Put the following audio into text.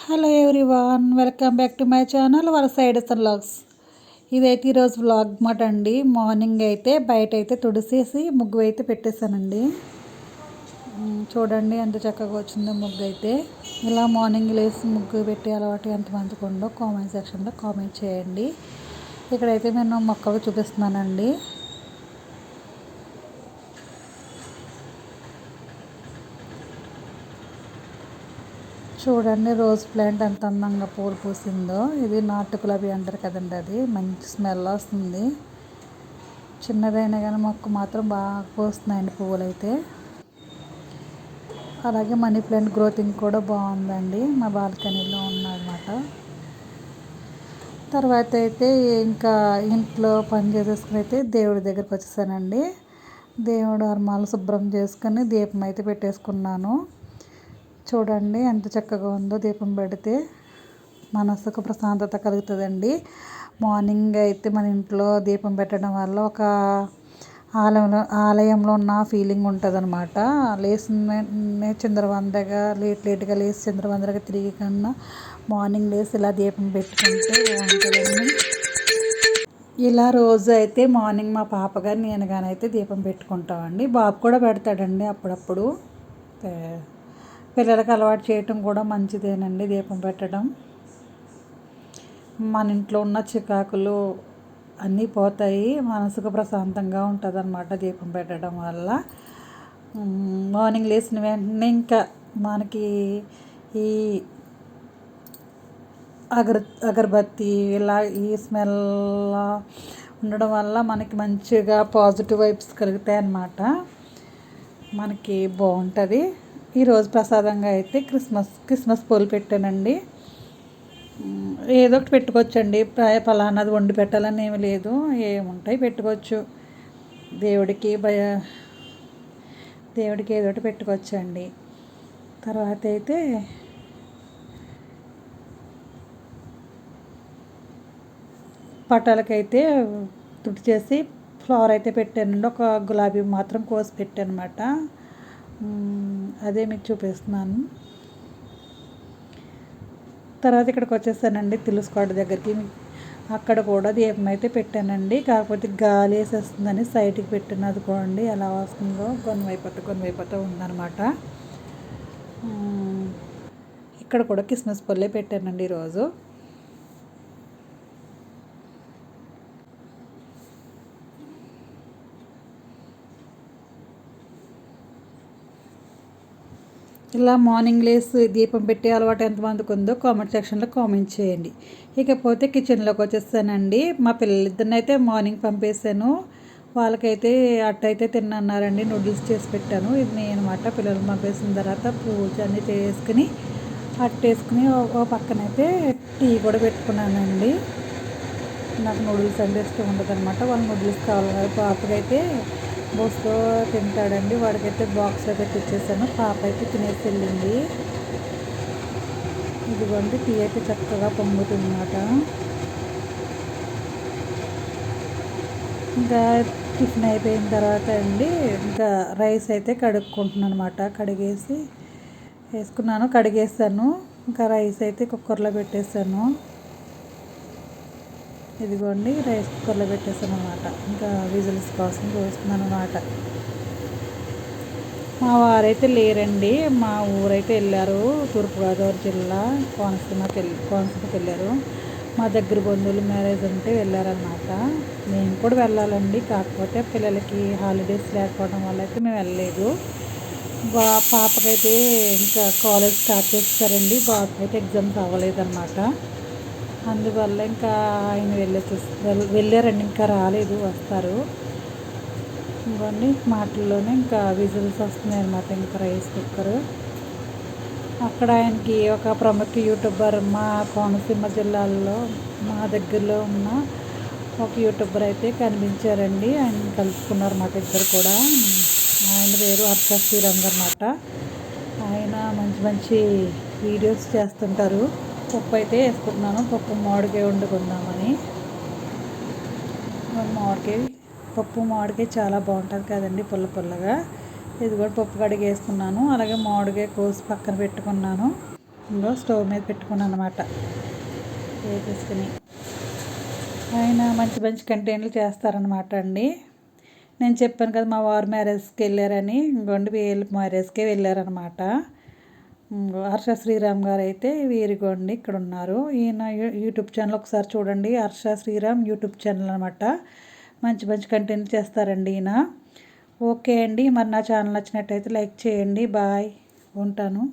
Hello everyone, welcome back to my channel వర side vlogs. ఇదైతే ఈరోజు వ్లాగ్ మాట అండి. మార్నింగ్ అయితే బయట అయితే తుడిసేసి ముగ్గు అయితే పెట్టేశానండి. చూడండి ఎంత చక్కగా వచ్చిందో ముగ్గు అయితే. ఇలా మార్నింగ్ లేసి ముగ్గు పెట్టి అలవాటు ఎంతమందికి ఉందో కామెంట్ సెక్షన్లో కామెంట్ చేయండి. ఇక్కడైతే నేను మొక్కలు చూపిస్తున్నానండి. చూడండి రోజ్ ప్లాంట్ ఎంత అందంగా పూలు పూసిందో. ఇది నాటు గులాబీ అంటారు కదండి, అది మంచి స్మెల్ వస్తుంది. చిన్నదైనా కానీ మొక్క మాత్రం బాగా పూస్తున్నాయండి పువ్వులు అయితే. అలాగే మనీ ప్లాంట్ గ్రోతింగ్ కూడా బాగుందండి, మా బాల్కనీలో ఉన్నదన్నమాట. తర్వాత అయితే ఇంకా ఇంట్లో పని చేసేసుకుని అయితే దేవుడి దగ్గరికి వచ్చేసానండి. దేవుడు అర్మాలు శుభ్రం చేసుకొని దీపం అయితే పెట్టేసుకున్నాను. చూడండి ఎంత చక్కగా ఉందో. దీపం పెడితే మనసుకు ప్రశాంతత కలుగుతుందండి. మార్నింగ్ అయితే మన ఇంట్లో దీపం పెట్టడం వల్ల ఒక ఆలయంలో ఉన్న ఫీలింగ్ ఉంటుంది అనమాట. లేచిన చిందరవందరగా లేట్గా లేచి చిందరవందరగా తిరిగి కన్నా మార్నింగ్ లేసి ఇలా దీపం పెట్టుకుంటే బాగుంటుందండి. ఇలా రోజు అయితే మార్నింగ్ మా పాపగారు నేను కానీ అయితే దీపం పెట్టుకుంటామండి. బాబు కూడా పెడతాడండి అప్పుడప్పుడు. పిల్లలకు అలవాటు చేయటం కూడా మంచిదేనండి దీపం పెట్టడం. మన ఇంట్లో ఉన్న చికాకులు అన్నీ పోతాయి, మనసుకు ప్రశాంతంగా ఉంటుంది అన్నమాట దీపం పెట్టడం వల్ల. మార్నింగ్ లేచిన వెంటనే ఇంకా మనకి ఈ అగరబత్తి ఇలా ఈ స్మెల్ ఉండడం వల్ల మనకి మంచిగా పాజిటివ్ వైబ్స్ కలుగుతాయి అన్నమాట. మనకి బాగుంటుంది. ఈరోజు ప్రసాదంగా అయితే క్రిస్మస్ పూలు పెట్టానండి. ఏదో ఒకటి పెట్టుకోవచ్చండి, పలానాది వండి పెట్టాలని ఏమి లేదు, ఏముంటాయి పెట్టుకోవచ్చు. దేవుడికి ఏదో ఒకటి పెట్టుకోవచ్చండి. తర్వాత అయితే పటాలకైతే తుడి చేసి ఫ్లవర్ అయితే పెట్టానండి. ఒక గులాబీ మాత్రం కోసి పెట్టాను అనమాట. అదే మీకు చూపిస్తున్నాను. తర్వాత ఇక్కడికి వచ్చేసానండి తులసికోట దగ్గరికి. అక్కడ కూడా దీపం అయితే పెట్టానండి. కాకపోతే గాలి వేసేస్తుందని సైడ్కి పెట్టాను. అదికోండి ఎలా వస్తుందో, కొన్ని వైపుతో ఉందన్నమాట. ఇక్కడ కూడా క్రిస్మస్ పూలే పెట్టానండి ఈరోజు. ఇలా మార్నింగ్ లేసి దీపం పెట్టే అలవాటు ఎంతమందికి ఉందో కామెంట్ సెక్షన్లో కామెంట్ చేయండి. ఇకపోతే కిచెన్లోకి వచ్చేసానండి. మా పిల్లలిద్దరిని అయితే మార్నింగ్ పంపేశాను. వాళ్ళకైతే అట్టయితే తిన్నారండి. నూడిల్స్ చేసి పెట్టాను. ఇది నేను అనమాట. పిల్లలు పంపేసిన తర్వాత పూజ అన్నీ చేసుకుని అట్టేసుకుని ఓ పక్కనైతే టీ కూడా పెట్టుకున్నానండి. నాకు నూడిల్స్ అంటే ఇష్టం ఉండదు అనమాట. వాళ్ళు నూడిల్స్ కావాలి. పాపకైతే బోస్తో తింటాడండి, వాడికైతే బాక్స్లో పెట్టి ఇచ్చేసాను. పాప అయితే తినేసి వెళ్ళింది. ఇదిగోండి టీ అయితే చక్కగా పొంగుతుంది అన్నమాట. ఇంకా టిఫిన్ అయిపోయిన తర్వాత అండి ఇంకా రైస్ అయితే కడుక్కుంటున్నాను అనమాట. కడిగేసాను. ఇంకా రైస్ అయితే కుక్కర్లో పెట్టేసాను. ఇదిగోండి రైస్ కుక్కర్లో పెట్టేసాను అనమాట. ఇంకా విజిల్స్ కోసం చూస్తున్నాను అనమాట. మా వారైతే లేరండి, మా ఊరైతే వెళ్ళారు. తూర్పుగోదావరి జిల్లా కోనసీమకి వెళ్ళారు. మా దగ్గర బంధువులు మ్యారేజ్ ఉంటే వెళ్ళారనమాట. మేము కూడా వెళ్ళాలండి, కాకపోతే పిల్లలకి హాలిడేస్ లేకపోవడం వల్ల అయితే మేము వెళ్ళలేదు. పాపకైతే ఇంకా కాలేజ్ స్టార్ట్ చేస్తారండి. బాబుకి అయితే ఎగ్జామ్స్ అవ్వలేదన్నమాట. అందువల్ల ఇంకా ఆయన వెళ్ళారండి, ఇంకా రాలేదు, వస్తారు. ఇంకోండి మాటల్లోనే ఇంకా విజిల్స్ వస్తున్నాయి అన్నమాట. ఇంకా రైస్ కుక్కర్ అక్కడ ఆయనకి ఒక ప్రముఖ యూట్యూబర్ మా కోనసీమ జిల్లాలో మా దగ్గరలో ఉన్న ఒక యూట్యూబర్ అయితే కనిపించారండి. ఆయన కలుసుకున్నారన్నమాట ఇద్దరు కూడా. ఆయన పేరు హర్ష శ్రీరంగ్ అన్నమాట. ఆయన మంచి మంచి వీడియోస్ చేస్తుంటారు. పప్పు అయితే వేసుకుంటున్నాను. పప్పు మామిడికాయ వండుకుందామని. మామిడికాయ చాలా బాగుంటుంది కదండి, పుల్లగా. ఇది కూడా పప్పు కడిగి వేసుకున్నాను. అలాగే మామిడికాయ కోసి పక్కన పెట్టుకున్నాను. ఇంకో స్టవ్ మీద పెట్టుకున్నాను అనమాట వేసేసుకుని. ఆయన మంచి మంచి కంటెంట్లు చేస్తారనమాట అండి. నేను చెప్పాను కదా మా వారు మ్యారేజ్కి వెళ్ళారని, ఇంకోండి వీళ్ళు మ్యారేజ్కే వెళ్ళారనమాట. హర్ష శ్రీరామ్ గారు అయితే వీరిగోండి ఇక్కడ ఉన్నారు. ఈయన యూట్యూబ్ ఛానల్ ఒకసారి చూడండి, హర్ష శ్రీరామ్ యూట్యూబ్ ఛానల్ అనమాట. మంచి మంచి కంటెంట్ చేస్తారండి ఈయన. ఓకే అండి, మరి నా ఛానల్ నచ్చినట్టయితే లైక్ చేయండి. బాయ్, ఉంటాను.